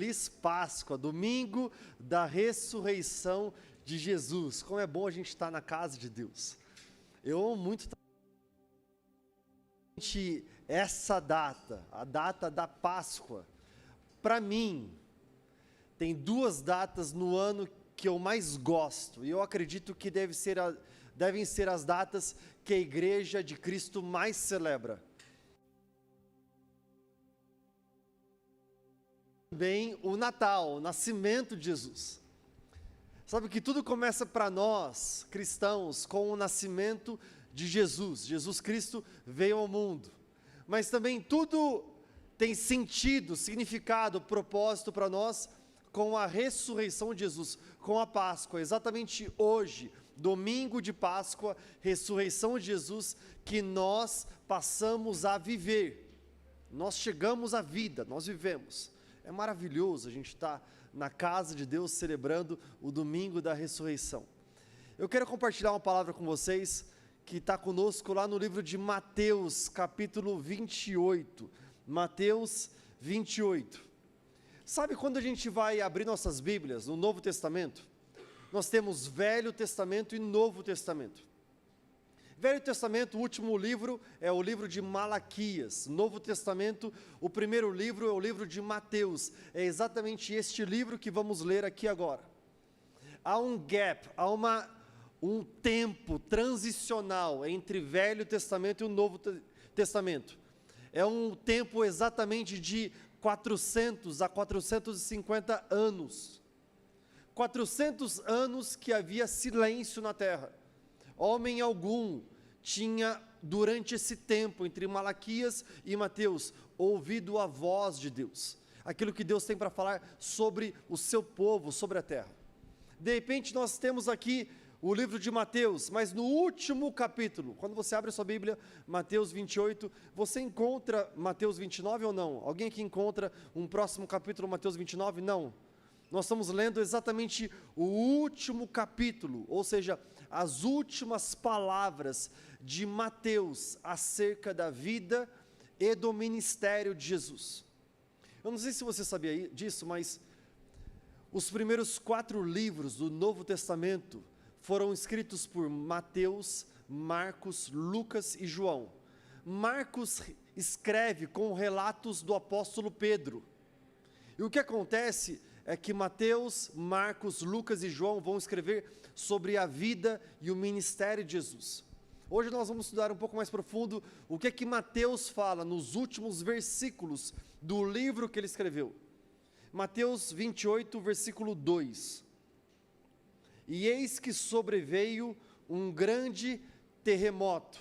Feliz Páscoa, domingo da ressurreição de Jesus. Como é bom a gente estar na casa de Deus. Eu amo muito essa data, a data da Páscoa. Para mim, tem duas datas no ano que eu mais gosto, e eu acredito que devem ser as datas que a Igreja de Cristo mais celebra. Também o Natal, o nascimento de Jesus. Sabe que tudo começa para nós, cristãos, com o nascimento de Jesus. Jesus Cristo veio ao mundo. Mas também tudo tem sentido, significado, propósito para nós com a ressurreição de Jesus, com a Páscoa. Exatamente hoje, domingo de Páscoa, ressurreição de Jesus, que nós passamos a viver. Nós chegamos à vida, nós vivemos. É maravilhoso a gente estar na casa de Deus celebrando o domingo da ressurreição. Eu quero compartilhar uma palavra com vocês que está conosco lá no livro de Mateus, capítulo 28. Mateus 28. Sabe quando a gente vai abrir nossas Bíblias no Novo Testamento? Nós temos Velho Testamento e Novo Testamento. Velho Testamento, o último livro é o livro de Malaquias. Novo Testamento, o primeiro livro é o livro de Mateus. É exatamente este livro que vamos ler aqui agora. Há um gap, há um tempo transicional entre Velho Testamento e o Novo Testamento. É um tempo exatamente de 400 a 450 anos. 400 anos que havia silêncio na terra. Homem algum tinha, durante esse tempo, entre Malaquias e Mateus, ouvido a voz de Deus, aquilo que Deus tem para falar sobre o seu povo, sobre a terra. De repente nós temos aqui o livro de Mateus, mas no último capítulo, quando você abre a sua Bíblia, Mateus 28, você encontra Mateus 29 ou não? Alguém aqui encontra um próximo capítulo, Mateus 29? Não. Nós estamos lendo exatamente o último capítulo, ou seja, as últimas palavras de Mateus acerca da vida e do ministério de Jesus. Eu não sei se você sabia disso, mas os primeiros 4 livros do Novo Testamento foram escritos por Mateus, Marcos, Lucas e João. Marcos escreve com relatos do apóstolo Pedro. E o que acontece é que Mateus, Marcos, Lucas e João vão escrever sobre a vida e o ministério de Jesus. Hoje nós vamos estudar um pouco mais profundo o que Mateus fala nos últimos versículos do livro que ele escreveu. Mateus 28, versículo 2. E eis que sobreveio um grande terremoto.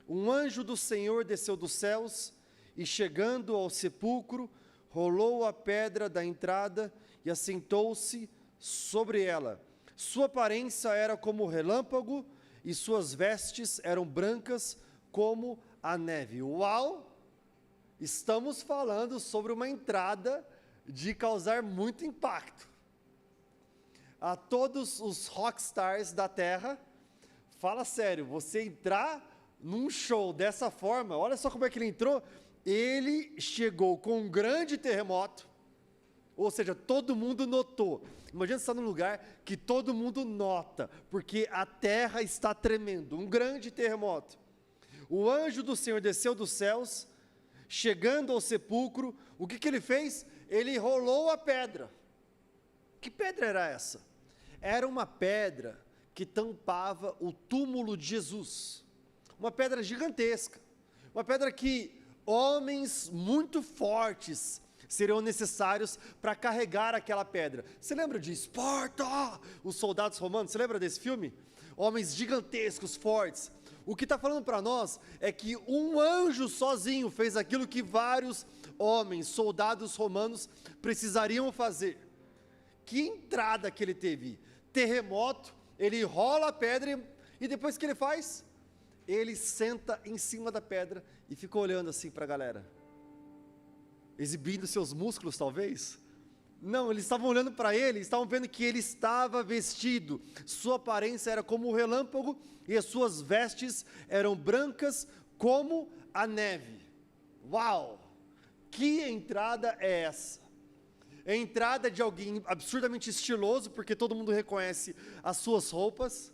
Um anjo do Senhor desceu dos céus e, chegando ao sepulcro, rolou a pedra da entrada e assentou-se sobre ela. Sua aparência era como relâmpago e suas vestes eram brancas como a neve. Uau! Estamos falando sobre uma entrada de causar muito impacto. A todos os rockstars da terra, fala sério, você entrar num show dessa forma, olha só como é que ele entrou. Ele chegou com um grande terremoto, ou seja, todo mundo notou. Imagina você estar num lugar que todo mundo nota, porque a terra está tremendo, um grande terremoto. O anjo do Senhor desceu dos céus, chegando ao sepulcro, o que ele fez? Ele rolou a pedra. Que pedra era essa? Era uma pedra que tampava o túmulo de Jesus, uma pedra gigantesca, uma pedra que homens muito fortes seriam necessários para carregar aquela pedra. Você lembra de Esparta? Os soldados romanos, você lembra desse filme? Homens gigantescos, fortes. O que está falando para nós é que um anjo sozinho fez aquilo que vários homens, soldados romanos, precisariam fazer. Que entrada que ele teve! Terremoto, ele rola a pedra e depois que ele faz? Ele senta em cima da pedra e fica olhando assim para a galera, exibindo seus músculos talvez? Não, eles estavam olhando para ele, estavam vendo que ele estava vestido, sua aparência era como um relâmpago e as suas vestes eram brancas como a neve. Uau! Que entrada é essa? a entrada de alguém absurdamente estiloso, porque todo mundo reconhece as suas roupas,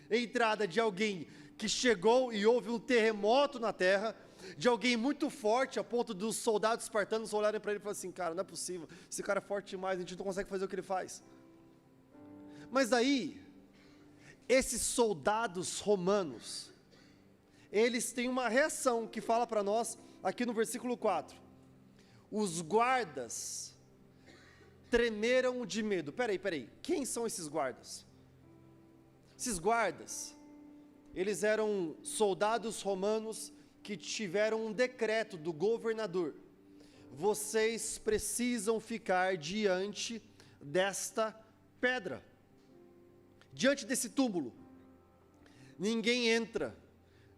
a entrada de alguém que chegou e houve um terremoto na terra, de alguém muito forte, a ponto dos soldados espartanos olharem para ele e falarem assim, cara, não é possível, esse cara é forte demais, a gente não consegue fazer o que ele faz. Mas daí, esses soldados romanos, eles têm uma reação que fala para nós, aqui no versículo 4, os guardas tremeram de medo. Peraí, quem são esses guardas? Esses guardas, eles eram soldados romanos que tiveram um decreto do governador: vocês precisam ficar diante desta pedra, diante desse túmulo, ninguém entra,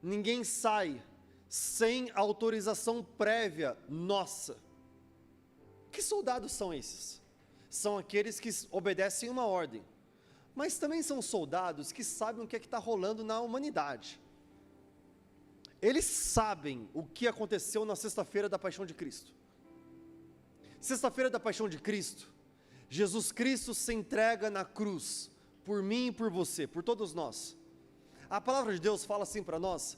ninguém sai, sem autorização prévia nossa. Que soldados são esses? São aqueles que obedecem uma ordem, mas também são soldados que sabem o que é que está rolando na humanidade. Eles sabem o que aconteceu na sexta-feira da paixão de Cristo. Sexta-feira da paixão de Cristo, Jesus Cristo se entrega na cruz, por mim e por você, por todos nós. A palavra de Deus fala assim para nós,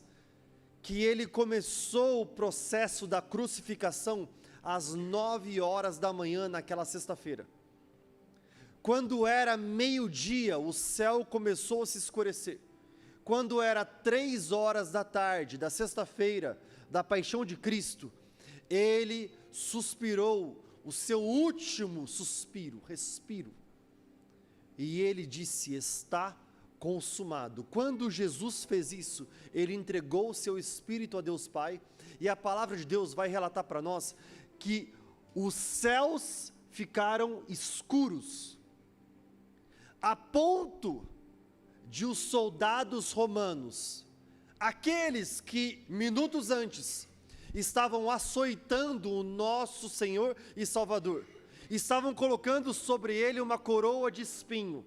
que ele começou o processo da crucificação às 9 horas da manhã naquela sexta-feira. Quando era meio-dia, o céu começou a se escurecer. Quando era 3 horas da tarde, da sexta-feira, da paixão de Cristo, ele suspirou o seu último suspiro, respiro. E ele disse, está consumado. Quando Jesus fez isso, ele entregou o seu espírito a Deus Pai, e a palavra de Deus vai relatar para nós que os céus ficaram escuros, a ponto de os soldados romanos, aqueles que minutos antes estavam açoitando o nosso Senhor e Salvador, estavam colocando sobre ele uma coroa de espinho,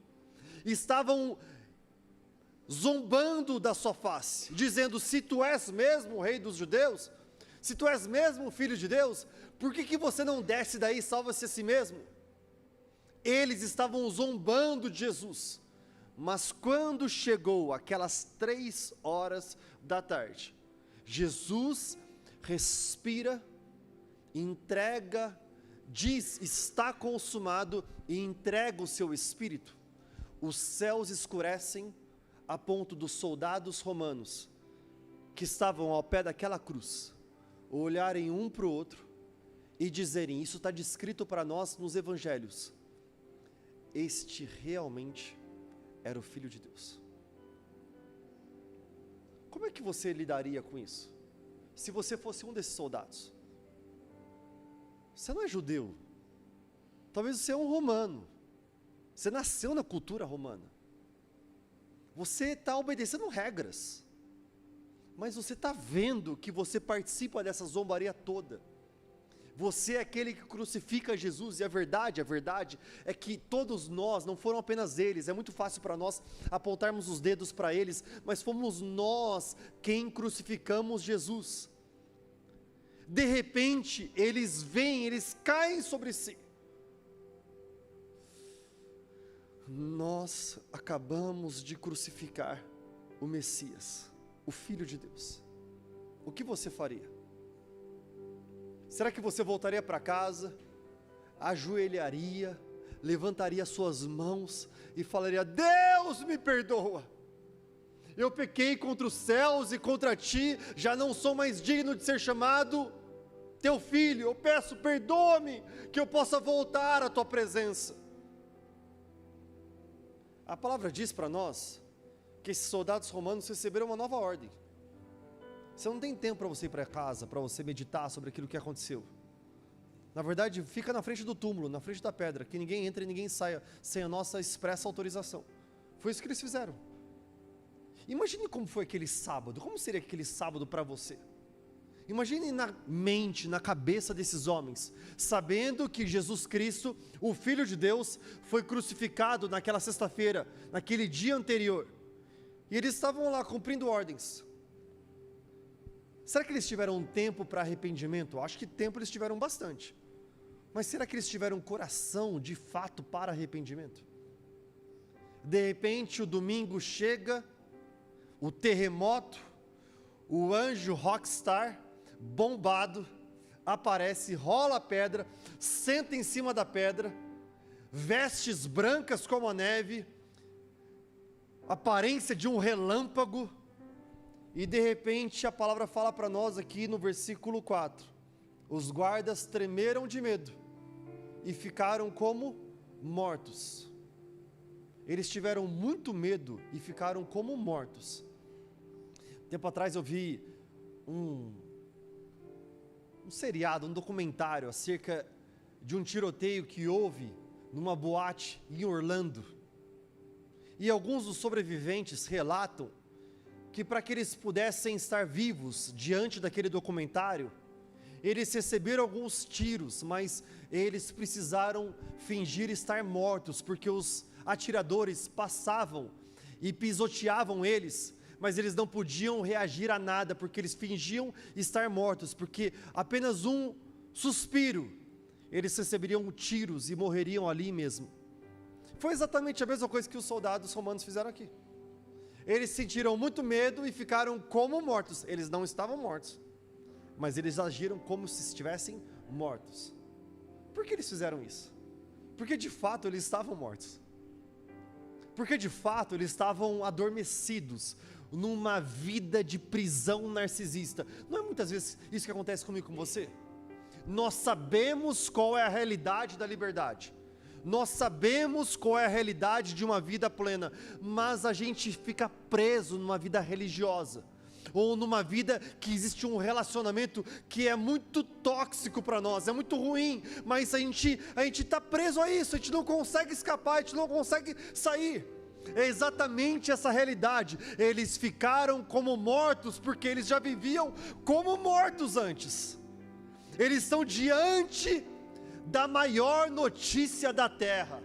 estavam zombando da sua face, dizendo, se tu és mesmo o rei dos judeus, se tu és mesmo o filho de Deus, por que você não desce daí e salva-se a si mesmo? Eles estavam zombando de Jesus, mas quando chegou aquelas 3 horas da tarde, Jesus respira, entrega, diz, está consumado, e entrega o seu espírito. Os céus escurecem a ponto dos soldados romanos, que estavam ao pé daquela cruz, olharem um para o outro, e dizerem, isso está descrito para nós nos evangelhos, este realmente era o Filho de Deus. Como é que você lidaria com isso? Se você fosse um desses soldados, você não é judeu, talvez você é um romano, você nasceu na cultura romana, você está obedecendo regras, mas você está vendo que você participa dessa zombaria toda. Você é aquele que crucifica Jesus, e a verdade é que todos nós, não foram apenas eles, é muito fácil para nós apontarmos os dedos para eles, mas fomos nós quem crucificamos Jesus. De repente, eles vêm, eles caem sobre si. Nós acabamos de crucificar o Messias, o Filho de Deus. O que você faria? Será que você voltaria para casa, ajoelharia, levantaria suas mãos e falaria, Deus me perdoa, eu pequei contra os céus e contra ti, já não sou mais digno de ser chamado teu filho, eu peço, perdoa-me, que eu possa voltar à tua presença. A palavra diz para nós, que esses soldados romanos receberam uma nova ordem. Você não tem tempo para você ir para casa, para você meditar sobre aquilo que aconteceu. Na verdade, fica na frente do túmulo, na frente da pedra, que ninguém entre e ninguém saia, sem a nossa expressa autorização. Foi isso que eles fizeram. Imagine como foi aquele sábado, como seria aquele sábado para você? Imagine na mente, na cabeça desses homens, sabendo que Jesus Cristo, o Filho de Deus, foi crucificado naquela sexta-feira, naquele dia anterior, e eles estavam lá cumprindo ordens. Será que eles tiveram tempo para arrependimento? Acho que tempo eles tiveram bastante. Mas será que eles tiveram coração de fato para arrependimento? De repente o domingo chega, o terremoto, o anjo rockstar, bombado, aparece, rola a pedra, senta em cima da pedra, vestes brancas como a neve, aparência de um relâmpago, e de repente a palavra fala para nós aqui no versículo 4, os guardas tremeram de medo, e ficaram como mortos. Eles tiveram muito medo e ficaram como mortos. Tempo atrás eu vi um seriado, um documentário acerca de um tiroteio que houve numa boate em Orlando. E alguns dos sobreviventes relatam que para que eles pudessem estar vivos diante daquele documentário, eles receberam alguns tiros, mas eles precisaram fingir estar mortos, porque os atiradores passavam e pisoteavam eles, mas eles não podiam reagir a nada, porque eles fingiam estar mortos, porque apenas um suspiro, eles receberiam tiros e morreriam ali mesmo. Foi exatamente a mesma coisa que os soldados romanos fizeram aqui. Eles sentiram muito medo e ficaram como mortos. Eles não estavam mortos, mas eles agiram como se estivessem mortos. Por que eles fizeram isso? Porque de fato eles estavam mortos. Porque de fato eles estavam adormecidos numa vida de prisão narcisista. Não é muitas vezes isso que acontece comigo e com você? Nós sabemos qual é a realidade da liberdade. Nós sabemos qual é a realidade de uma vida plena, mas a gente fica preso numa vida religiosa, ou numa vida que existe um relacionamento que é muito tóxico para nós, é muito ruim, mas a gente está preso a isso, a gente não consegue escapar, a gente não consegue sair. É exatamente essa realidade. Eles ficaram como mortos, porque eles já viviam como mortos antes. Eles estão diante da maior notícia da terra.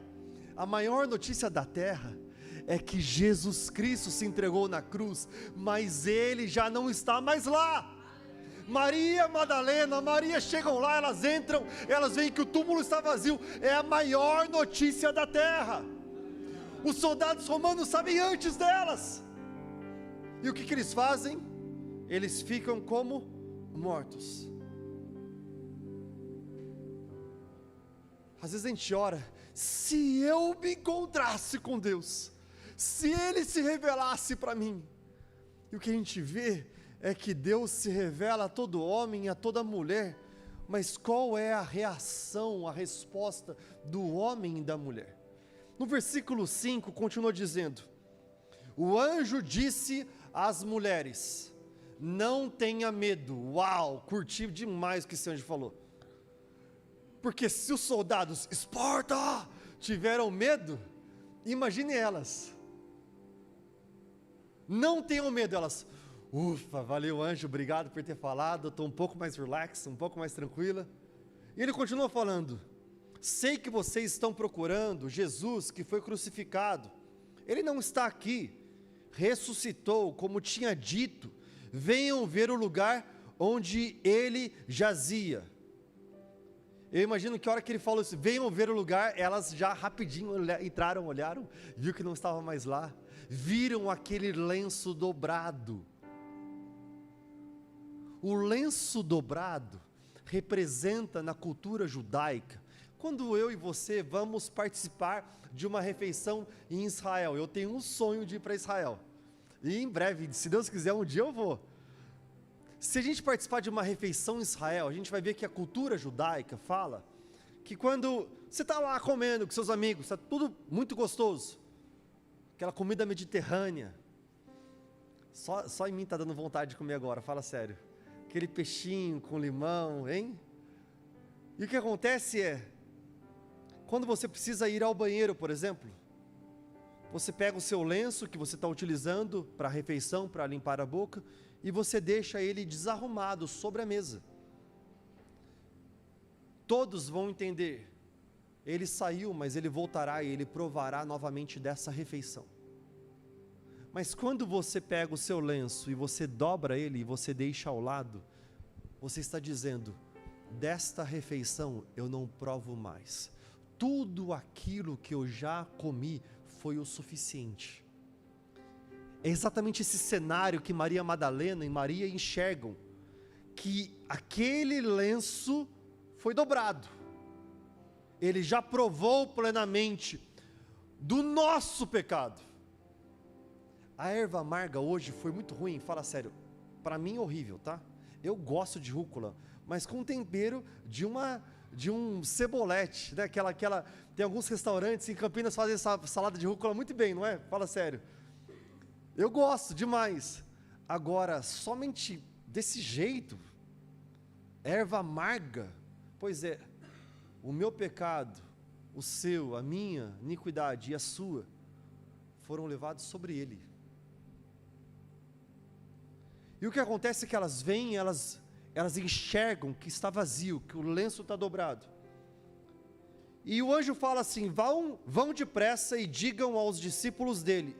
A maior notícia da terra é que Jesus Cristo se entregou na cruz, mas Ele já não está mais lá. Maria Madalena, Maria chegam lá, elas entram, elas veem que o túmulo está vazio. É a maior notícia da terra. Os soldados romanos sabem antes delas. E o que eles fazem? Eles ficam como mortos. Às vezes a gente ora, se eu me encontrasse com Deus, se Ele se revelasse para mim. E o que a gente vê é que Deus se revela a todo homem e a toda mulher, mas qual é a reação, a resposta do homem e da mulher? No versículo 5 continua dizendo, o anjo disse às mulheres, não tenha medo. Uau, curti demais o que esse anjo falou. Porque se os soldados, Esparta, tiveram medo, imagine elas. Não tenham medo, elas, ufa, valeu anjo, obrigado por ter falado, eu estou um pouco mais relax, um pouco mais tranquila. E ele continua falando, sei que vocês estão procurando Jesus que foi crucificado, Ele não está aqui, ressuscitou, como tinha dito, venham ver o lugar onde Ele jazia. Eu imagino que a hora que ele falou isso, venham ver o lugar, elas já rapidinho entraram, olharam, viu que não estava mais lá, viram aquele lenço dobrado. O lenço dobrado representa na cultura judaica, quando eu e você vamos participar de uma refeição em Israel, eu tenho um sonho de ir para Israel, e em breve, se Deus quiser, um dia eu vou. Se a gente participar de uma refeição em Israel, a gente vai ver que a cultura judaica fala que quando você está lá comendo com seus amigos, está tudo muito gostoso, aquela comida mediterrânea, só em mim está dando vontade de comer agora, fala sério, aquele peixinho com limão, hein? E o que acontece é, quando você precisa ir ao banheiro, por exemplo, você pega o seu lenço que você está utilizando para a refeição, para limpar a boca, e você deixa ele desarrumado sobre a mesa. Todos vão entender, ele saiu, mas ele voltará e ele provará novamente dessa refeição. Mas quando você pega o seu lenço e você dobra ele e você deixa ao lado, você está dizendo, desta refeição eu não provo mais. Tudo aquilo que eu já comi foi o suficiente. É exatamente esse cenário que Maria Madalena e Maria enxergam, que aquele lenço foi dobrado. Ele já provou plenamente do nosso pecado. A erva amarga hoje foi muito ruim, fala sério, para mim horrível, tá? Eu gosto de rúcula, mas com tempero de um cebolete, né? Tem alguns restaurantes em Campinas que fazem essa salada de rúcula muito bem, não é? Fala sério. Eu gosto demais. Agora, somente desse jeito, erva amarga, pois é, o meu pecado, o seu, a minha iniquidade e a sua, foram levados sobre ele. E o que acontece é que elas vêm, elas enxergam que está vazio, que o lenço está dobrado. E o anjo fala assim: vão depressa e digam aos discípulos dele.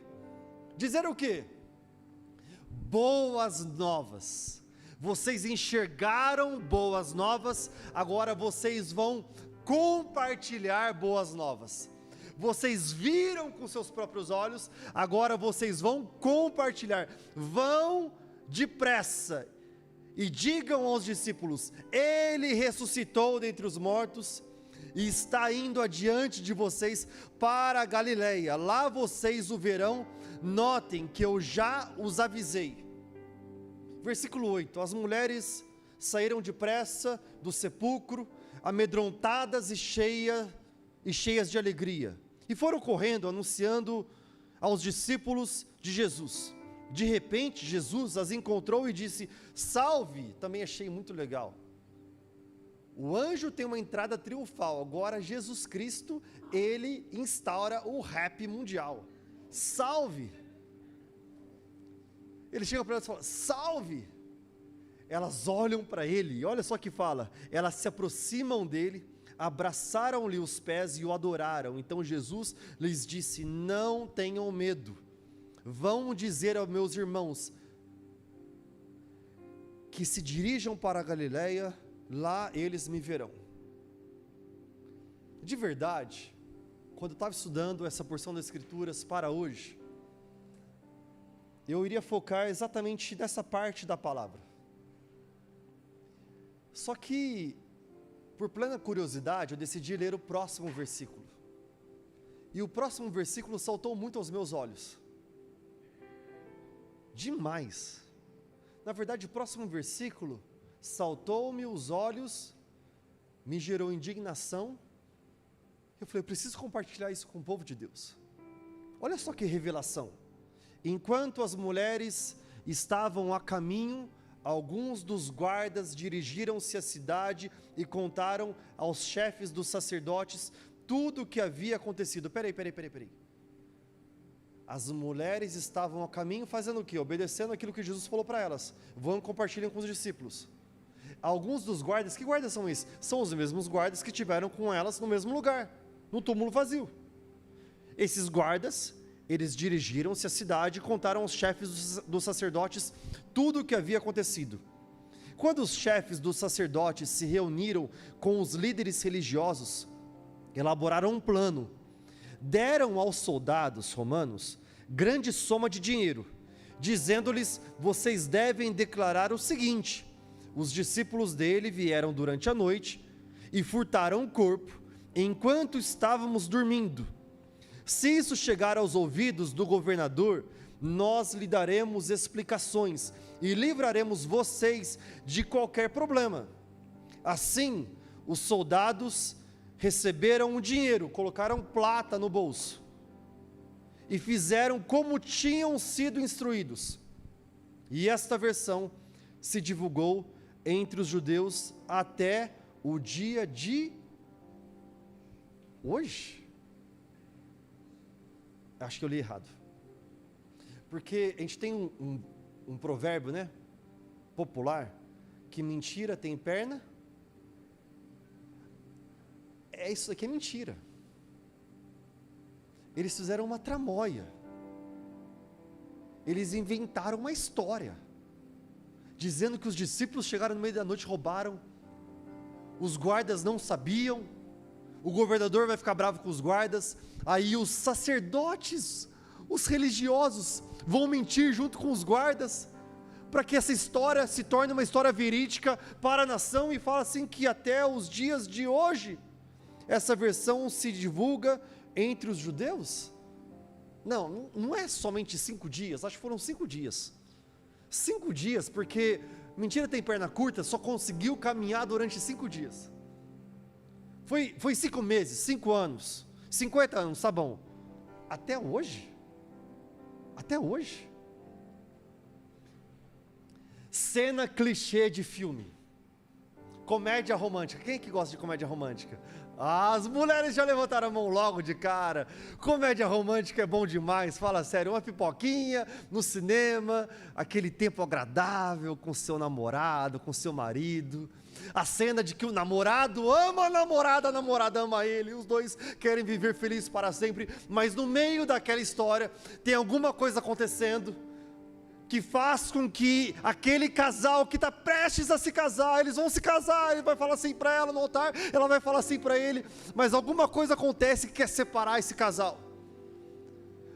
Dizer o quê? Boas novas. Vocês enxergaram boas novas, agora vocês vão compartilhar boas novas. Vocês viram com seus próprios olhos, agora vocês vão compartilhar. Vão depressa e digam aos discípulos: ele ressuscitou dentre os mortos e está indo adiante de vocês para a Galileia, lá vocês o verão. Notem que eu já os avisei. Versículo 8: as mulheres saíram depressa do sepulcro, amedrontadas e cheias de alegria, e foram correndo anunciando aos discípulos de Jesus. De repente Jesus as encontrou e disse: salve. Também achei muito legal. O anjo tem uma entrada triunfal, agora Jesus Cristo, ele instaura o rap mundial. Salve. Ele chega para elas e fala: salve. Elas olham para ele, e olha só que fala, elas se aproximam dele, abraçaram-lhe os pés e o adoraram. Então Jesus lhes disse: não tenham medo, vão dizer aos meus irmãos que se dirijam para a Galileia, lá eles me verão. De verdade, quando eu estava estudando essa porção das Escrituras para hoje, eu iria focar exatamente nessa parte da palavra. Só que, por plena curiosidade, eu decidi ler o próximo versículo. E o próximo versículo saltou muito aos meus olhos. Demais. Na verdade, o próximo versículo saltou-me os olhos, me gerou indignação. Eu falei: eu preciso compartilhar isso com o povo de Deus. Olha só que revelação. Enquanto as mulheres estavam a caminho, alguns dos guardas dirigiram-se à cidade e contaram aos chefes dos sacerdotes tudo o que havia acontecido. Peraí. As mulheres estavam a caminho fazendo o quê? Obedecendo aquilo que Jesus falou para elas. Vão e compartilhem com os discípulos. Alguns dos guardas, que guardas são esses? São os mesmos guardas que tiveram com elas no mesmo lugar, no túmulo vazio. Esses guardas, eles dirigiram-se à cidade e contaram aos chefes dos sacerdotes tudo o que havia acontecido. Quando os chefes dos sacerdotes se reuniram com os líderes religiosos, elaboraram um plano. Deram aos soldados romanos grande soma de dinheiro, dizendo-lhes: vocês devem declarar o seguinte: os discípulos dele vieram durante a noite e furtaram o corpo enquanto estávamos dormindo. Se isso chegar aos ouvidos do governador, nós lhe daremos explicações e livraremos vocês de qualquer problema. Assim, os soldados receberam o dinheiro, colocaram prata no bolso e fizeram como tinham sido instruídos. E esta versão se divulgou entre os judeus até o dia de hoje. Acho que eu li errado, porque a gente tem um provérbio, né, popular, que mentira tem perna. Isso aqui é mentira. Eles fizeram uma tramóia, eles inventaram uma história, dizendo que os discípulos chegaram no meio da noite, roubaram os guardas não sabiam, o governador vai ficar bravo com os guardas, aí os sacerdotes, os religiosos vão mentir junto com os guardas, para que essa história se torne uma história verídica para a nação, e fala assim que até os dias de hoje, essa versão se divulga entre os judeus. Não é somente 5 dias, acho que foram 5 dias. 5 dias, porque mentira tem perna curta, só conseguiu caminhar durante 5 dias. Foi 5 meses, 5 anos, 50 anos, tá bom. Até hoje. Cena clichê de filme. Comédia romântica. Quem é que gosta de comédia romântica? As mulheres já levantaram a mão logo de cara. Comédia romântica é bom demais, fala sério. Uma pipoquinha no cinema, aquele tempo agradável com seu namorado, com seu marido. A cena de que o namorado ama a namorada ama ele, e os dois querem viver felizes para sempre, mas no meio daquela história tem alguma coisa acontecendo que faz com que aquele casal que está prestes a se casar, eles vão se casar, ele vai falar assim para ela no altar, ela vai falar assim para ele, mas alguma coisa acontece que quer separar esse casal.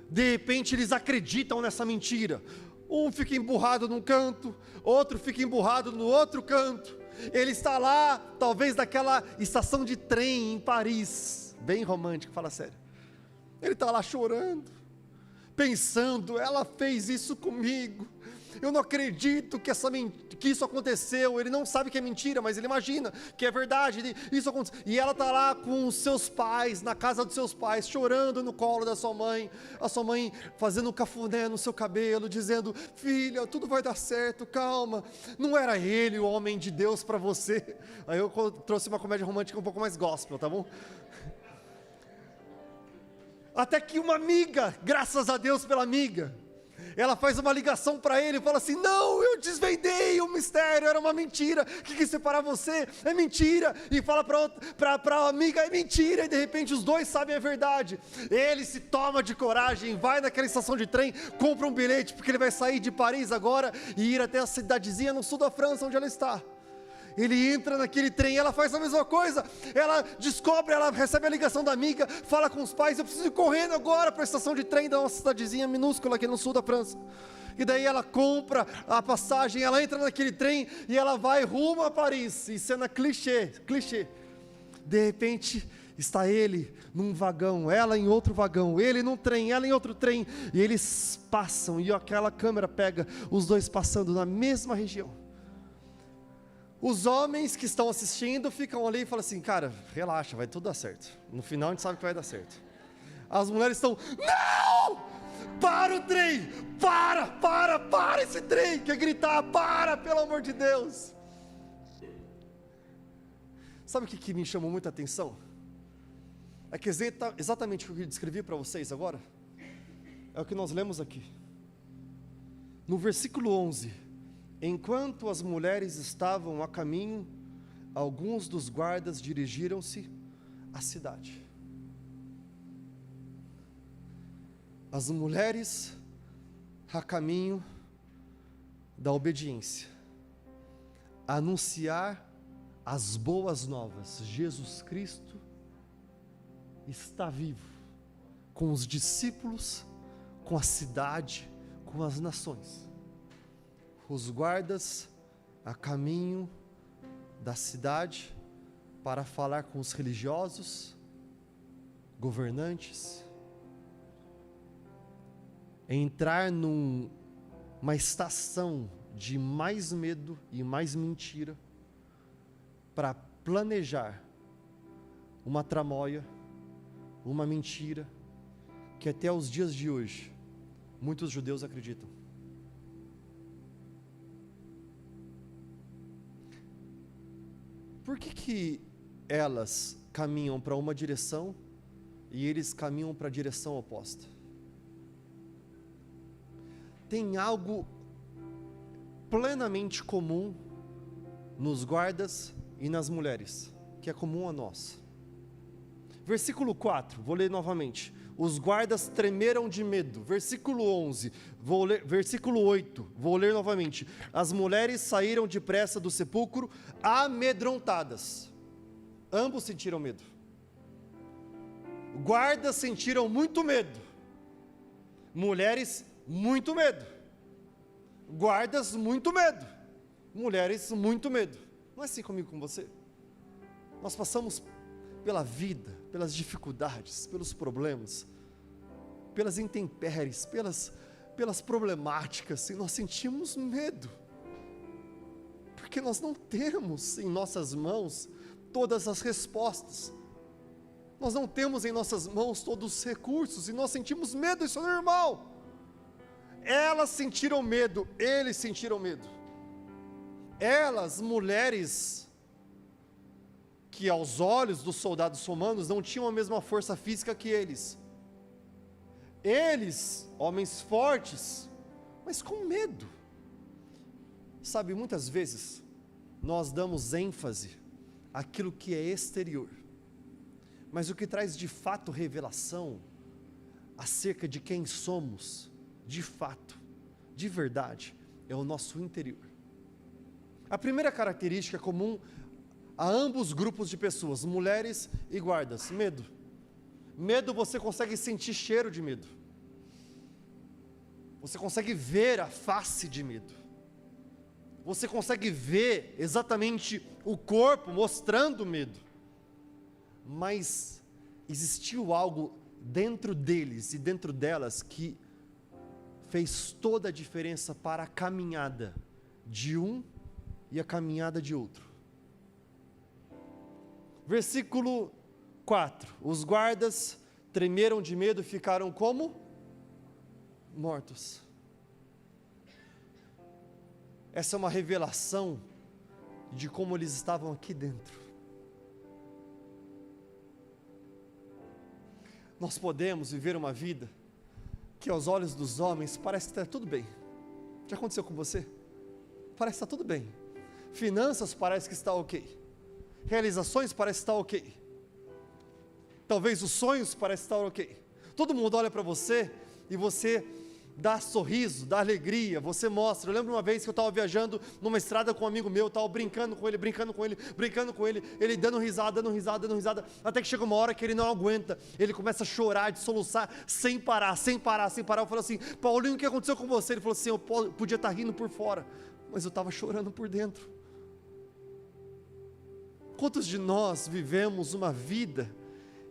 De repente eles acreditam nessa mentira, um fica emburrado num canto, outro fica emburrado no outro canto. Ele está lá, talvez naquela estação de trem em Paris, bem romântico, fala sério. Ele está lá chorando, pensando, ela fez isso comigo, eu não acredito que isso aconteceu. Ele não sabe que é mentira, mas ele imagina que é verdade, isso aconteceu. E ela está lá com os seus pais, na casa dos seus pais, chorando no colo da sua mãe, a sua mãe fazendo um cafuné no seu cabelo, dizendo, filha, tudo vai dar certo, calma, não era ele o homem de Deus para você. Aí eu trouxe uma comédia romântica um pouco mais gospel, tá bom? Até que uma amiga, graças a Deus pela amiga, ela faz uma ligação para ele e fala assim, não, eu desvendei o mistério, era uma mentira, o que quis separar você, é mentira, e fala para a amiga, é mentira, e de repente os dois sabem a verdade. Ele se toma de coragem, vai naquela estação de trem, compra um bilhete, porque ele vai sair de Paris agora, e ir até a cidadezinha no sul da França, onde ela está. Ele entra naquele trem, ela faz a mesma coisa, ela descobre, ela recebe a ligação da amiga, fala com os pais, eu preciso ir correndo agora para a estação de trem da nossa cidadezinha minúscula aqui no sul da França. E daí ela compra a passagem, ela entra naquele trem e ela vai rumo a Paris, e cena clichê. De repente está ele num vagão, ela em outro vagão, ele num trem, ela em outro trem, e eles passam, e aquela câmera pega os dois passando na mesma região. Os homens que estão assistindo ficam ali e falam assim, cara, relaxa, vai tudo dar certo. No final a gente sabe que vai dar certo. As mulheres estão, não! Para o trem! Para esse trem! Quer gritar, para, pelo amor de Deus! Sabe o que me chamou muita atenção? É que exatamente o que eu descrevi para vocês agora, é o que nós lemos aqui. No versículo 11, enquanto as mulheres estavam a caminho, alguns dos guardas dirigiram-se à cidade. As mulheres a caminho da obediência, anunciar as boas novas. Jesus Cristo está vivo, com os discípulos, com a cidade, com as nações. Os guardas a caminho da cidade para falar com os religiosos, governantes, entrar numa estação de mais medo e mais mentira, para planejar uma tramóia, uma mentira, que até os dias de hoje, muitos judeus acreditam. Por que elas caminham para uma direção e eles caminham para a direção oposta? Tem algo plenamente comum nos guardas e nas mulheres, que é comum a nós. Versículo 4, vou ler novamente. Os guardas tremeram de medo. Versículo 11, versículo 8, vou ler novamente. As mulheres saíram depressa do sepulcro, amedrontadas. Ambos sentiram medo. Guardas sentiram muito medo. Mulheres, muito medo. Guardas, muito medo. Mulheres, muito medo. Não é assim comigo, com você? Nós passamos pela vida, pelas dificuldades, pelos problemas, pelas intempéries, pelas problemáticas, e nós sentimos medo, porque nós não temos em nossas mãos todas as respostas, nós não temos em nossas mãos todos os recursos, e nós sentimos medo, isso é normal. Elas sentiram medo, eles sentiram medo. Elas, mulheres, que aos olhos dos soldados romanos não tinham a mesma força física que eles. Eles, homens fortes, mas com medo. Sabe, muitas vezes, nós damos ênfase àquilo que é exterior, mas o que traz de fato revelação acerca de quem somos, de fato, de verdade, é o nosso interior. A primeira característica comum a ambos grupos de pessoas, mulheres e guardas: medo. Medo, você consegue sentir cheiro de medo. Você consegue ver a face de medo. Você consegue ver exatamente o corpo mostrando medo. Mas existiu algo dentro deles e dentro delas que fez toda a diferença para a caminhada de um e a caminhada de outro. Versículo 4, os guardas tremeram de medo e ficaram como? Mortos. Essa é uma revelação de como eles estavam aqui dentro. Nós podemos viver uma vida que aos olhos dos homens parece que está tudo bem. Já aconteceu com você? Parece que está tudo bem. Finanças parece que está ok. Realizações parece estar ok. Talvez os sonhos parecem estar ok. Todo mundo olha para você e você dá sorriso, dá alegria, você mostra. Eu lembro uma vez que eu estava viajando numa estrada com um amigo meu, estava brincando com ele, ele dando risada, até que chega uma hora que ele não aguenta, ele começa a chorar, de soluçar, sem parar. Eu falo assim: Paulinho, o que aconteceu com você? Ele falou assim: eu podia estar rindo por fora, mas eu estava chorando por dentro. Quantos de nós vivemos uma vida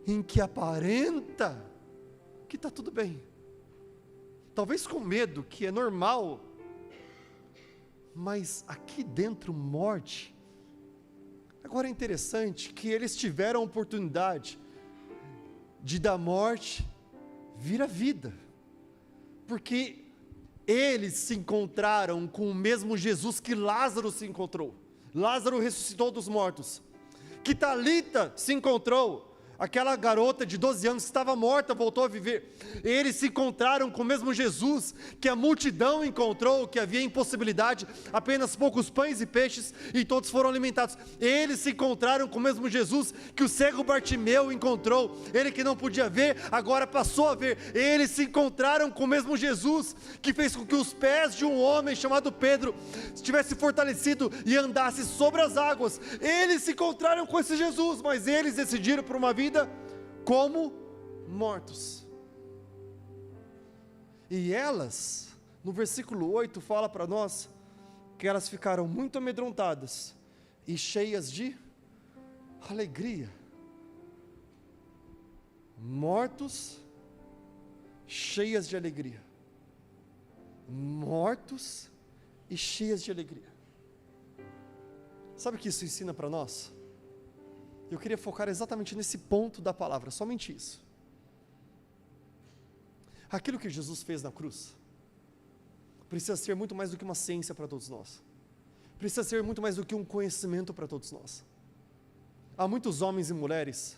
em que aparenta que está tudo bem? Talvez com medo, que é normal, mas aqui dentro morte. Agora é interessante que eles tiveram a oportunidade de da morte vir a vida, porque eles se encontraram com o mesmo Jesus que Lázaro se encontrou. Lázaro ressuscitou dos mortos, que Talita se encontrou, aquela garota de 12 anos que estava morta, voltou a viver. Eles se encontraram com o mesmo Jesus que a multidão encontrou, que havia impossibilidade, apenas poucos pães e peixes, e todos foram alimentados. Eles se encontraram com o mesmo Jesus que o cego Bartimeu encontrou, ele que não podia ver, agora passou a ver. Eles se encontraram com o mesmo Jesus que fez com que os pés de um homem chamado Pedro estivesse fortalecido e andasse sobre as águas. Eles se encontraram com esse Jesus, mas eles decidiram por uma vida como mortos. E elas, no versículo 8, fala para nós que elas ficaram muito amedrontadas e cheias de alegria. Mortos, cheias de alegria. Mortos e cheias de alegria. Sabe o que isso ensina para nós? Eu queria focar exatamente nesse ponto da palavra, somente isso. Aquilo que Jesus fez na cruz precisa ser muito mais do que uma ciência para todos nós, precisa ser muito mais do que um conhecimento para todos nós. Há muitos homens e mulheres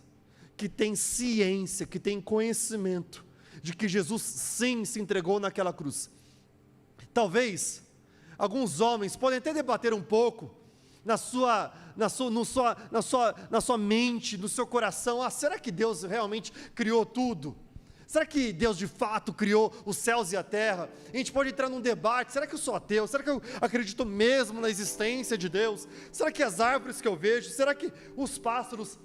que têm ciência, que têm conhecimento de que Jesus sim se entregou naquela cruz. Talvez alguns homens podem até debater um pouco na sua mente, no seu coração: será que Deus realmente criou tudo? Será que Deus de fato criou os céus e a terra? A gente pode entrar num debate: será que eu sou ateu? Será que eu acredito mesmo na existência de Deus? Será que as árvores que eu vejo, será que os pássaros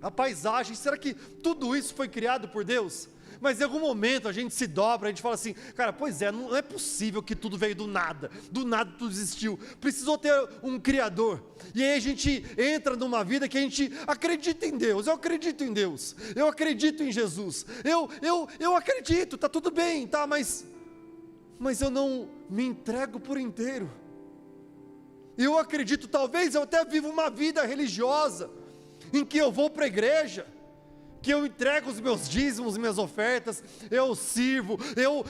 a paisagem, será que tudo isso foi criado por Deus? Mas em algum momento a gente se dobra, a gente fala assim, cara, pois é, não é possível que tudo veio do nada tudo existiu, precisou ter um Criador. E aí a gente entra numa vida que a gente acredita em Deus, eu acredito em Deus, eu acredito em Jesus, eu acredito, tá tudo bem, tá, mas eu não me entrego por inteiro. Eu acredito, talvez eu até vivo uma vida religiosa, em que eu vou para a igreja, que eu entrego os meus dízimos, minhas ofertas, eu sirvo,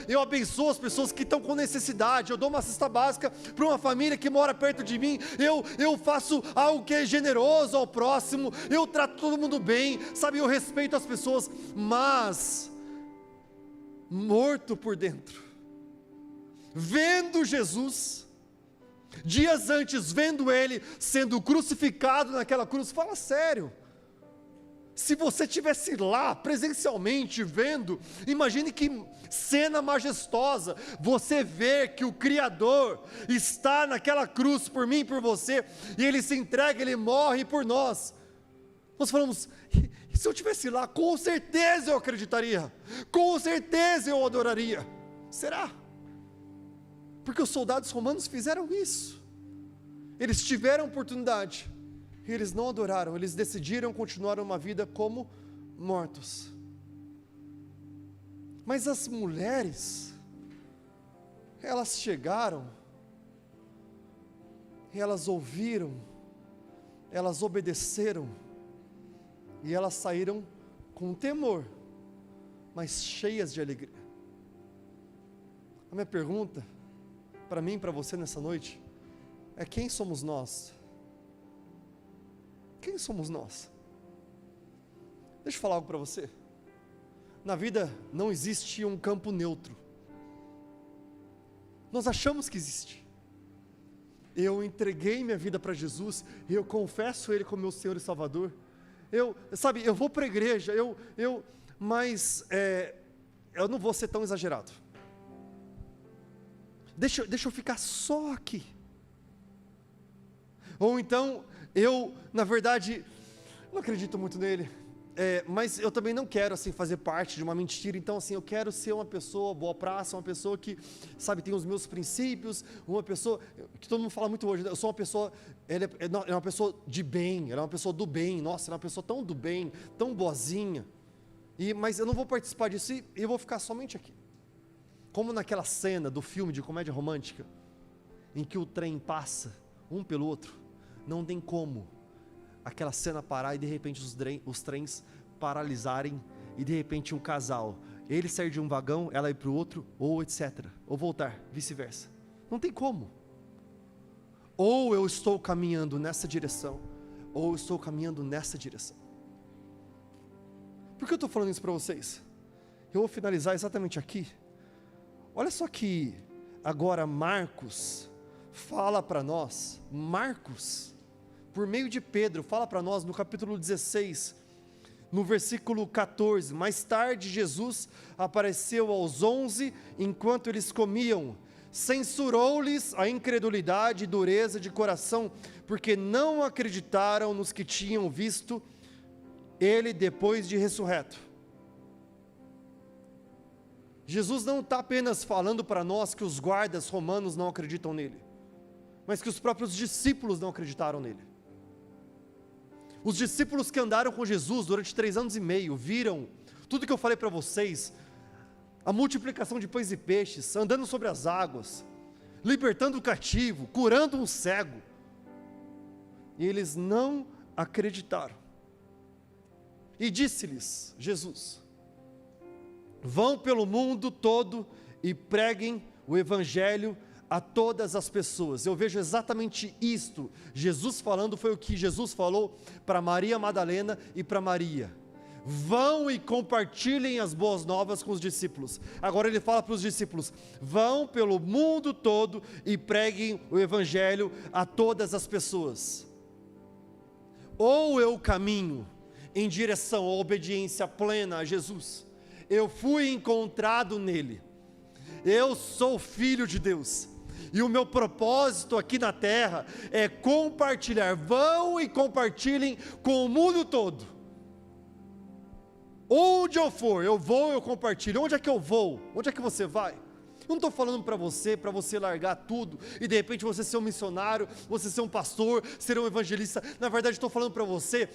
eu abençoo as pessoas que estão com necessidade, eu dou uma cesta básica para uma família que mora perto de mim, eu faço algo que é generoso ao próximo, eu trato todo mundo bem, sabe, eu respeito as pessoas, mas morto por dentro, vendo Jesus, dias antes vendo Ele sendo crucificado naquela cruz, fala sério, se você estivesse lá presencialmente vendo, imagine que cena majestosa, você vê que o Criador está naquela cruz por mim e por você, e Ele se entrega, Ele morre por nós. Nós falamos, e se eu estivesse lá, com certeza eu acreditaria, com certeza eu adoraria. Será? Porque os soldados romanos fizeram isso, eles tiveram oportunidade, e eles não adoraram, eles decidiram continuar uma vida como mortos. Mas as mulheres, elas chegaram, e elas ouviram, elas obedeceram, e elas saíram com temor, mas cheias de alegria. A minha pergunta, para mim e para você nessa noite, é quem somos nós? Quem somos nós? Deixa eu falar algo para você. Na vida não existe um campo neutro. Nós achamos que existe. Eu entreguei minha vida para Jesus, eu confesso Ele como meu Senhor e Salvador. Eu vou para a igreja, mas eu não vou ser tão exagerado. Deixa eu ficar só aqui. Ou então, na verdade, não acredito muito nele, mas eu também não quero, assim, fazer parte de uma mentira, então, assim, eu quero ser uma pessoa boa praça, uma pessoa que, sabe, tem os meus princípios, uma pessoa, que todo mundo fala muito hoje, eu sou uma pessoa, ela é uma pessoa de bem, ela é uma pessoa do bem, nossa, ela é uma pessoa tão do bem, tão boazinha, mas eu não vou participar disso e eu vou ficar somente aqui, como naquela cena do filme de comédia romântica, em que o trem passa, um pelo outro, não tem como aquela cena parar e de repente os trens paralisarem e de repente um casal, ele sair de um vagão, ela ir para o outro, ou etc, ou voltar, vice-versa, não tem como. Ou eu estou caminhando nessa direção, ou eu estou caminhando nessa direção. Por que eu estou falando isso para vocês? Eu vou finalizar exatamente aqui. Olha só que agora Marcos fala para nós, Marcos, por meio de Pedro, fala para nós no capítulo 16, no versículo 14, mais tarde Jesus apareceu aos 11, enquanto eles comiam, censurou-lhes a incredulidade e dureza de coração, porque não acreditaram nos que tinham visto ele depois de ressurreto. Jesus não está apenas falando para nós que os guardas romanos não acreditam nele, mas que os próprios discípulos não acreditaram nele. Os discípulos que andaram com Jesus durante 3 anos e meio, viram tudo que eu falei para vocês, a multiplicação de pães e peixes, andando sobre as águas, libertando o cativo, curando um cego, e eles não acreditaram. E disse-lhes Jesus: vão pelo mundo todo e preguem o evangelho a todas as pessoas. Eu vejo exatamente isto, Jesus falando, foi o que Jesus falou para Maria Madalena e para Maria: vão e compartilhem as boas novas com os discípulos. Agora ele fala para os discípulos: vão pelo mundo todo e preguem o evangelho a todas as pessoas. Ou eu caminho em direção à obediência plena a Jesus, eu fui encontrado nele, eu sou filho de Deus, e o meu propósito aqui na terra é compartilhar. Vão e compartilhem com o mundo todo. Onde eu for, eu vou, eu compartilho. Onde é que eu vou? Onde é que você vai? Eu não estou falando para você largar tudo e de repente você ser um missionário, você ser um pastor, ser um evangelista. Na verdade estou falando para você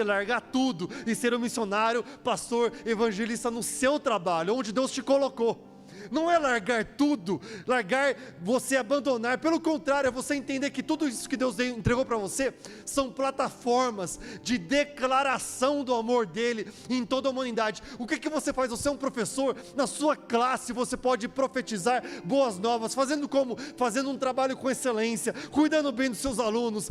largar tudo e ser um missionário, pastor, evangelista no seu trabalho, onde Deus te colocou. Não é largar tudo, largar você abandonar, pelo contrário, é você entender que tudo isso que Deus entregou para você, são plataformas de declaração do amor dEle em toda a humanidade. O que você faz? Você é um professor, na sua classe você pode profetizar boas novas, fazendo como? Fazendo um trabalho com excelência, cuidando bem dos seus alunos,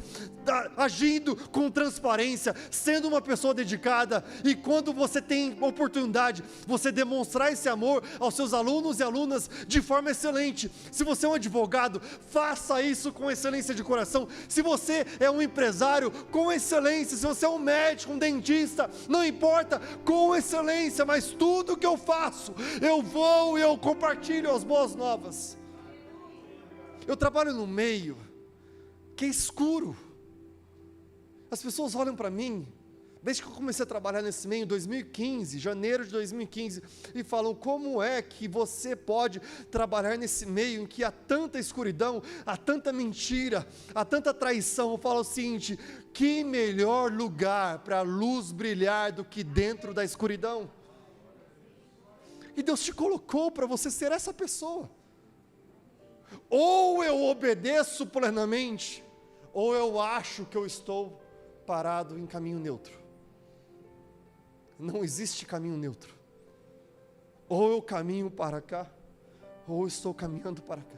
agindo com transparência, sendo uma pessoa dedicada, e quando você tem oportunidade, você demonstrar esse amor aos seus alunos e alunas de forma excelente. Se você é um advogado, faça isso com excelência de coração. Se você é um empresário, com excelência. Se você é um médico, um dentista, não importa, com excelência. Mas tudo que eu faço, eu vou e eu compartilho as boas novas. Eu trabalho num meio que é escuro. As pessoas olham para mim, desde que eu comecei a trabalhar nesse meio em 2015, janeiro de 2015, e falam: como é que você pode trabalhar nesse meio em que há tanta escuridão, há tanta mentira, há tanta traição? Eu falo o seguinte: que melhor lugar para a luz brilhar do que dentro da escuridão? E Deus te colocou para você ser essa pessoa. Ou eu obedeço plenamente, ou eu acho que eu estou parado em caminho neutro. Não existe caminho neutro. Ou eu caminho para cá, ou eu estou caminhando para cá.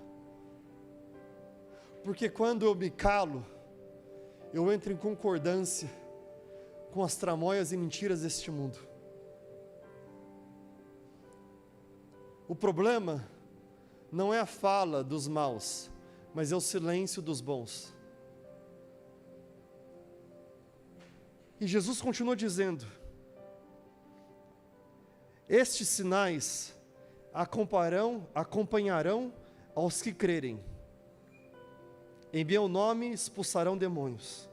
Porque quando eu me calo, eu entro em concordância com as tramóias e mentiras deste mundo. O problema não é a fala dos maus, mas é o silêncio dos bons. E Jesus continua dizendo: estes sinais acompanharão aos que crerem. Em meu nome expulsarão demônios,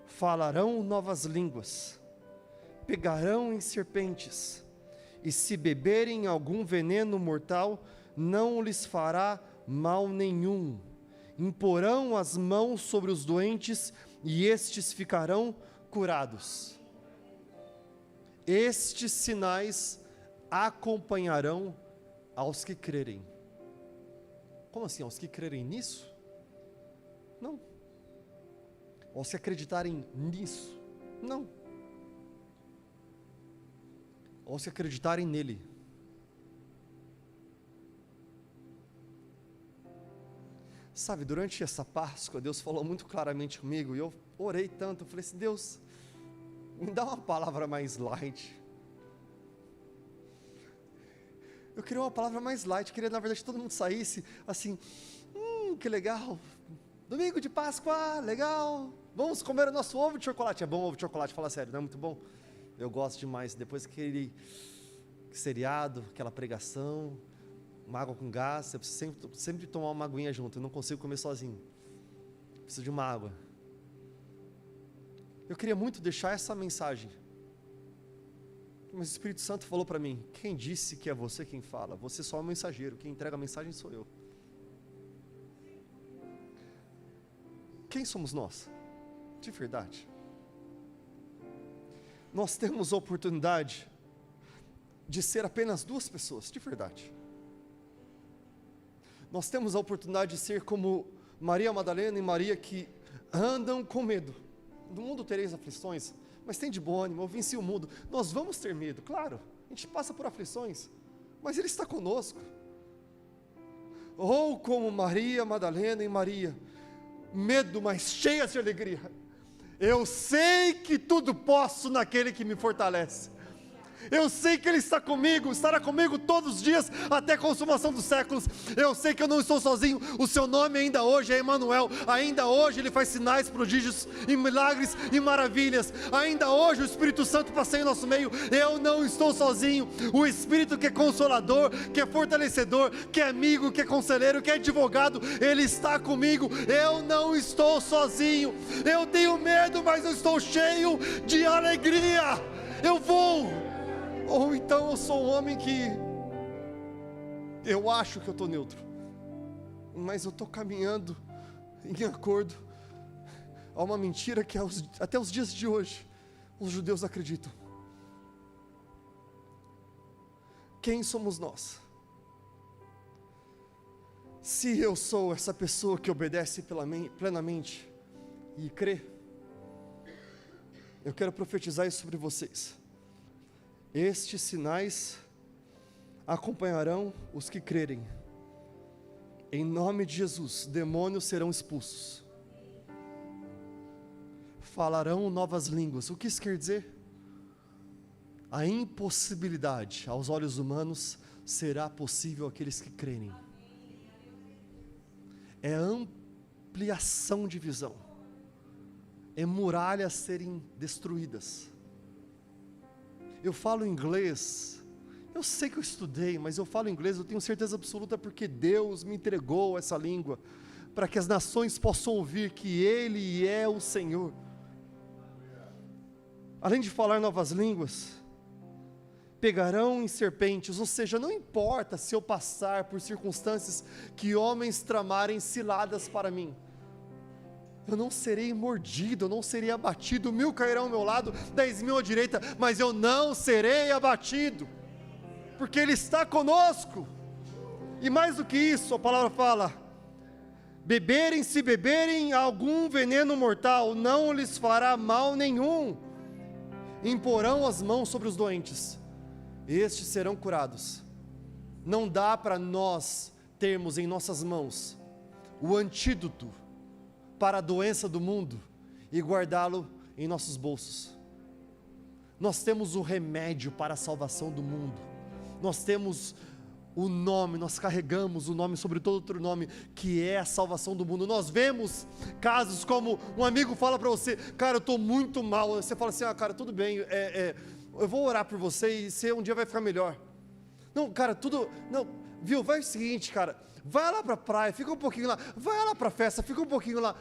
falarão novas línguas, pegarão em serpentes, e se beberem algum veneno mortal, não lhes fará mal nenhum. Imporão as mãos sobre os doentes, e estes ficarão curados. Estes sinais acompanharão aos que crerem. Como assim? Aos que crerem nisso? Não. Aos que acreditarem nisso? Não. Aos que acreditarem nele. Sabe, durante essa Páscoa, Deus falou muito claramente comigo, e eu orei tanto, eu falei assim: Deus, me dá uma palavra mais light. Eu queria uma palavra mais light, queria na verdade que todo mundo saísse assim: que legal, domingo de Páscoa, legal, vamos comer o nosso ovo de chocolate. É bom ovo de chocolate, fala sério, não é muito bom? Eu gosto demais, depois que aquele seriado, aquela pregação, uma água com gás, eu preciso sempre tomar uma aguinha junto, eu não consigo comer sozinho, preciso de uma água. Eu queria muito deixar essa mensagem, mas o Espírito Santo falou para mim: quem disse que é você quem fala? Você só é um mensageiro, quem entrega a mensagem sou eu. Quem somos nós? De verdade. Nós temos a oportunidade de ser apenas duas pessoas, de verdade. Nós temos a oportunidade de ser como Maria Madalena e Maria, que andam com medo. No mundo tereis aflições, mas tem de bom ânimo, eu venci o mundo. Nós vamos ter medo, claro, a gente passa por aflições, mas Ele está conosco. Ou como Maria Madalena e Maria, medo, mas cheias de alegria. Eu sei que tudo posso naquele que me fortalece. Eu sei que Ele está comigo, estará comigo todos os dias, até a consumação dos séculos. Eu sei que eu não estou sozinho, o seu nome ainda hoje é Emanuel, ainda hoje Ele faz sinais, prodígios, e milagres e maravilhas, ainda hoje o Espírito Santo passeia em nosso meio. Eu não estou sozinho, o Espírito que é consolador, que é fortalecedor, que é amigo, que é conselheiro, que é advogado, Ele está comigo. Eu não estou sozinho, eu tenho medo, mas eu estou cheio de alegria. Eu vou, Ou então eu sou um homem que eu acho que eu estou neutro, mas eu estou caminhando em acordo a uma mentira que até os dias de hoje os judeus acreditam. Quem somos nós? Se eu sou essa pessoa que obedece plenamente e crê, eu quero profetizar isso sobre vocês. Estes sinais acompanharão os que crerem. Em nome de Jesus, demônios serão expulsos. Falarão novas línguas. O que isso quer dizer? A impossibilidade aos olhos humanos será possível àqueles que crerem. É ampliação de visão. É muralhas serem destruídas. Eu falo inglês, eu sei que eu estudei, mas eu falo inglês, eu tenho certeza absoluta porque Deus me entregou essa língua, para que as nações possam ouvir que Ele é o Senhor. Além de falar novas línguas, pegarão em serpentes, ou seja, não importa se eu passar por circunstâncias que homens tramarem ciladas para mim, eu não serei mordido, eu não serei abatido. 1000 cairão ao meu lado, 10.000 à direita, mas eu não serei abatido, porque Ele está conosco. E mais do que isso, a palavra fala: se beberem algum veneno mortal, não lhes fará mal nenhum. Imporão as mãos sobre os doentes, estes serão curados. Não dá para nós termos em nossas mãos o antídoto para a doença do mundo e guardá-lo em nossos bolsos. Nós temos o remédio para a salvação do mundo. Nós temos o nome, nós carregamos o nome sobre todo outro nome, que é a salvação do mundo. Nós vemos casos como um amigo fala para você: cara, eu estou muito mal. Você fala assim: cara, tudo bem, eu vou orar por você e você um dia vai ficar melhor. Não, cara, viu, vai o seguinte, cara, vai lá para a praia, fica um pouquinho lá, vai lá para a festa, fica um pouquinho lá.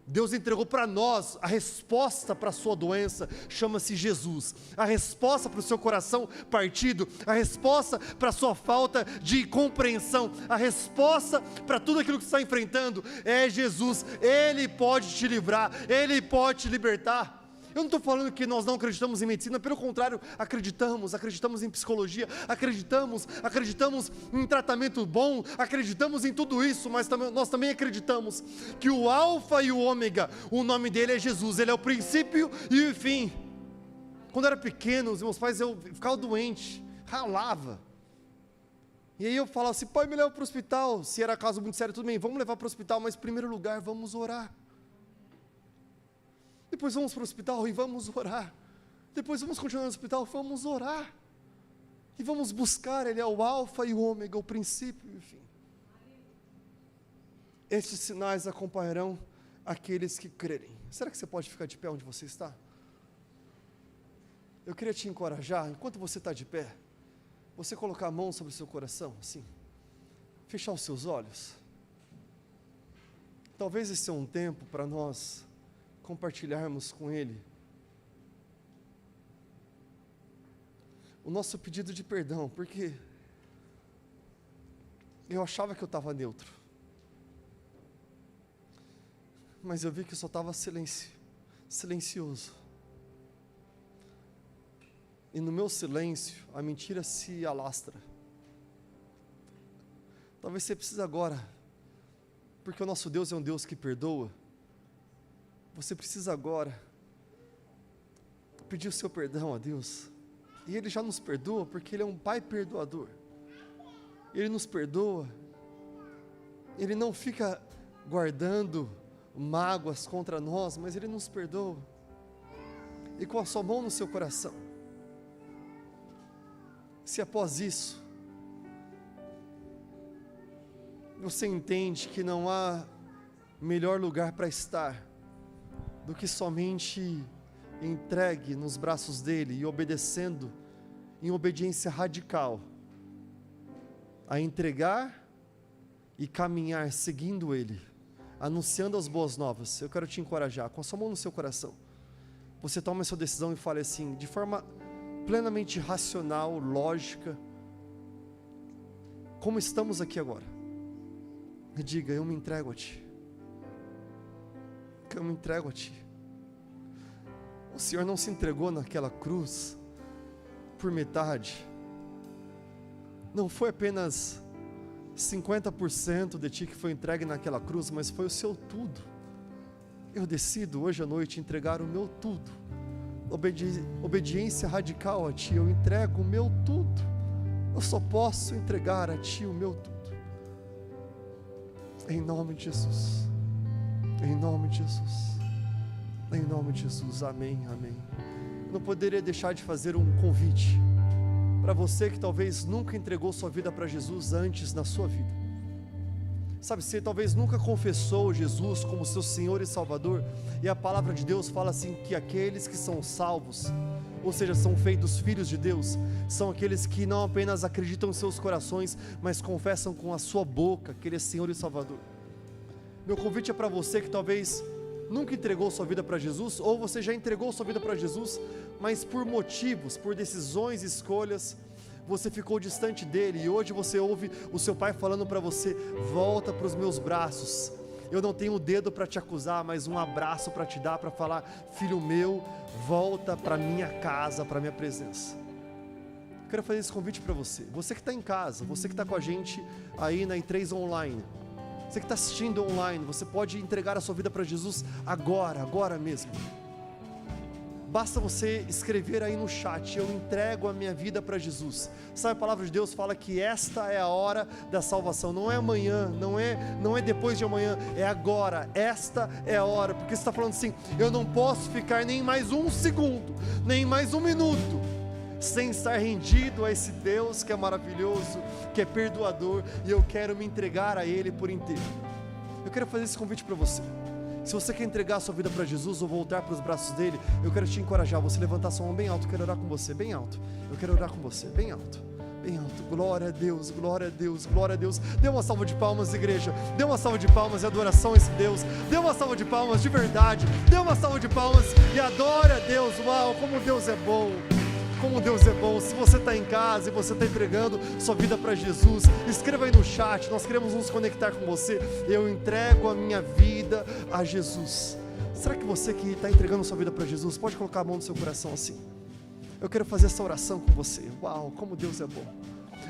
Deus entregou para nós a resposta para a sua doença, chama-se Jesus. A resposta para o seu coração partido, a resposta para a sua falta de compreensão, a resposta para tudo aquilo que você está enfrentando é Jesus. Ele pode te livrar, Ele pode te libertar. Eu não estou falando que nós não acreditamos em medicina, pelo contrário, acreditamos em psicologia, acreditamos em tratamento bom, acreditamos em tudo isso, mas nós também acreditamos que o alfa e o ômega, o nome dele é Jesus, ele é o princípio e o fim. Quando eu era pequeno, os meus pais, eu ficava doente, ralava, e aí eu falava assim: pai, me leva para o hospital. Se era caso muito sério, tudo bem, vamos levar para o hospital, mas em primeiro lugar, vamos orar. Depois vamos para o hospital e vamos orar. Depois vamos continuar no hospital, vamos orar. E vamos buscar, Ele é o alfa e o ômega, o princípio e o fim. Estes sinais acompanharão aqueles que crerem. Será que você pode ficar de pé onde você está? Eu queria te encorajar, enquanto você está de pé, você colocar a mão sobre o seu coração, assim, fechar os seus olhos. Talvez esse é um tempo para nós compartilharmos com Ele o nosso pedido de perdão, porque eu achava que eu estava neutro, mas eu vi que eu só estava silencioso, e no meu silêncio a mentira se alastra. Talvez você precise agora, porque o nosso Deus é um Deus que perdoa. Você precisa agora pedir o seu perdão a Deus, e Ele já nos perdoa, porque Ele é um Pai perdoador. Ele nos perdoa, Ele não fica guardando mágoas contra nós, mas Ele nos perdoa. E com a sua mão no seu coração, se após isso você entende que não há melhor lugar para estar do que somente entregue nos braços dele e obedecendo em obediência radical, a entregar e caminhar seguindo ele, anunciando as boas novas. Eu quero te encorajar, com a sua mão no seu coração, você toma a sua decisão e fale assim, de forma plenamente racional, lógica, como estamos aqui agora, e diga: eu me entrego a Ti. Eu me entrego a Ti. O Senhor não se entregou naquela cruz por metade. Não foi apenas 50% de Ti que foi entregue naquela cruz, mas foi o Seu tudo. Eu decido hoje à noite entregar o meu tudo. Obediência radical a Ti. Eu entrego o meu tudo. Eu só posso entregar a Ti o meu tudo. Em nome de Jesus. Em nome de Jesus. Em nome de Jesus. Amém, amém. Não poderia deixar de fazer um convite para você que talvez nunca entregou sua vida para Jesus antes na sua vida. Sabe, você talvez nunca confessou Jesus como seu Senhor e Salvador, e a palavra de Deus fala assim, que aqueles que são salvos, ou seja, são feitos filhos de Deus, são aqueles que não apenas acreditam em seus corações, mas confessam com a sua boca que Ele é Senhor e Salvador. Meu convite é para você que talvez nunca entregou sua vida para Jesus, ou você já entregou sua vida para Jesus, mas por motivos, por decisões e escolhas, você ficou distante dele, e hoje você ouve o seu pai falando para você: volta para os meus braços. Eu não tenho o dedo para te acusar, mas um abraço para te dar, para falar: filho meu, volta para minha casa, para minha presença. Eu quero fazer esse convite para você. Você que está em casa, você que está com a gente aí na I3 Online, você que está assistindo online, você pode entregar a sua vida para Jesus agora mesmo. Basta você escrever aí no chat: eu entrego a minha vida para Jesus. Sabe, a palavra de Deus fala que esta é a hora da salvação. Não é amanhã, não é depois de amanhã, é agora. Esta é a hora, porque você está falando assim: eu não posso ficar nem mais um segundo, nem mais um minuto, sem estar rendido a esse Deus que é maravilhoso, que é perdoador, e eu quero me entregar a Ele por inteiro. Eu quero fazer esse convite para você. Se você quer entregar a sua vida para Jesus ou voltar para os braços dele, eu quero te encorajar, você levantar sua mão bem alto. Eu quero orar com você, bem alto. Eu quero orar com você, bem alto, bem alto. Glória a Deus, glória a Deus, glória a Deus. Dê uma salva de palmas, igreja. Dê uma salva de palmas e adoração a esse Deus. Dê uma salva de palmas de verdade. Dê uma salva de palmas e adore a Deus. Uau, como Deus é bom. Como Deus é bom. Se você está em casa e você está entregando sua vida para Jesus, escreva aí no chat, nós queremos nos conectar com você. Eu entrego a minha vida a Jesus. Será que você que está entregando sua vida para Jesus, pode colocar a mão no seu coração assim? Eu quero fazer essa oração com você. Uau, como Deus é bom.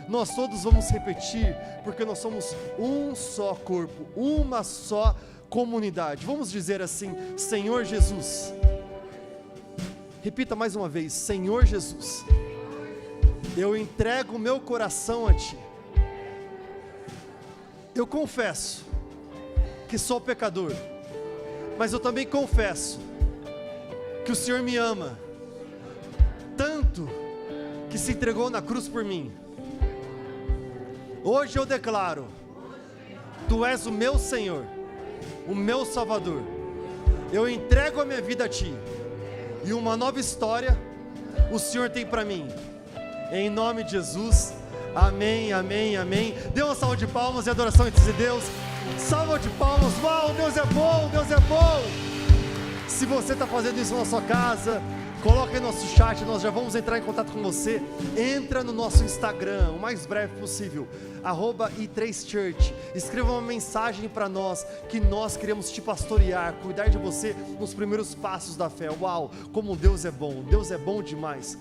Nós todos vamos repetir, porque nós somos um só corpo, uma só comunidade. Vamos dizer assim: Senhor Jesus. Repita mais uma vez: Senhor Jesus, eu entrego o meu coração a Ti. Eu confesso que sou pecador, mas eu também confesso que o Senhor me ama tanto que se entregou na cruz por mim. Hoje eu declaro: Tu és o meu Senhor, o meu Salvador. Eu entrego a minha vida a Ti, e uma nova história o Senhor tem para mim. Em nome de Jesus, amém, amém, amém. Dê uma salva de palmas e adoração a esse Deus. Salva de palmas. Uau, Deus é bom, Deus é bom. Se você está fazendo isso na sua casa, coloca aí no nosso chat, nós já vamos entrar em contato com você. Entra no nosso Instagram, o mais breve possível, @i3church. Escreva uma mensagem para nós, que nós queremos te pastorear, cuidar de você nos primeiros passos da fé. Uau, como Deus é bom demais.